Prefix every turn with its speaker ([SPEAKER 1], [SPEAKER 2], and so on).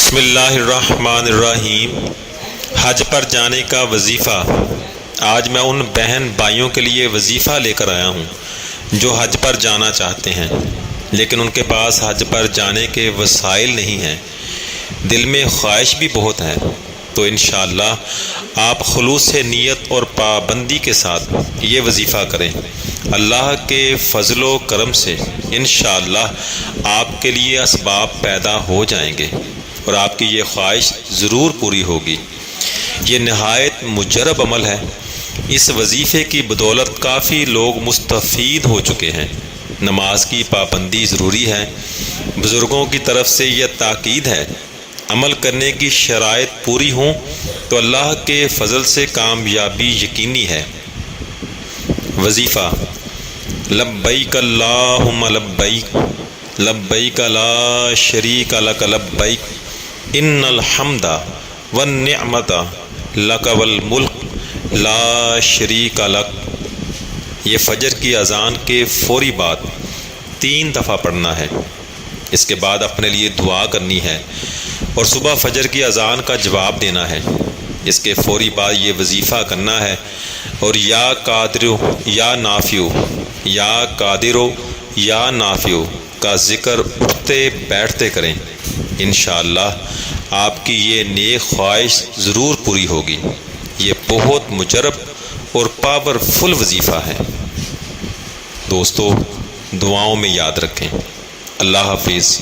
[SPEAKER 1] بسم اللہ الرحمن الرحیم۔ حج پر جانے کا وظیفہ۔ آج میں ان بہن بھائیوں کے لیے وظیفہ لے کر آیا ہوں جو حج پر جانا چاہتے ہیں لیکن ان کے پاس حج پر جانے کے وسائل نہیں ہیں، دل میں خواہش بھی بہت ہے، تو انشاءاللہ آپ خلوص نیت اور پابندی کے ساتھ یہ وظیفہ کریں۔ اللہ کے فضل و کرم سے انشاءاللہ آپ کے لیے اسباب پیدا ہو جائیں گے اور آپ کی یہ خواہش ضرور پوری ہوگی۔ یہ نہایت مجرب عمل ہے۔ اس وظیفے کی بدولت کافی لوگ مستفید ہو چکے ہیں۔ نماز کی پابندی ضروری ہے۔ بزرگوں کی طرف سے یہ تاکید ہے، عمل کرنے کی شرائط پوری ہوں تو اللہ کے فضل سے کامیابی یقینی ہے۔ وظیفہ: لبیک اللہم لبیک، لبیک لا شریک لک لبیک، ان الحمد والنعمت لک والملک لا شریک لک۔ یہ فجر کی اذان کے فوری بعد 3 دفعہ پڑھنا ہے۔ اس کے بعد اپنے لیے دعا کرنی ہے اور صبح فجر کی اذان کا جواب دینا ہے۔ اس کے فوری بعد یہ وظیفہ کرنا ہے اور یا قادر یا نافع، یا قادر یا نافع کا ذکر اٹھتے بیٹھتے کریں۔ انشاءاللہ آپ کی یہ نیک خواہش ضرور پوری ہوگی۔ یہ بہت مجرب اور پاورفل وظیفہ ہے۔ دوستو، دعاؤں میں یاد رکھیں۔ اللہ حافظ۔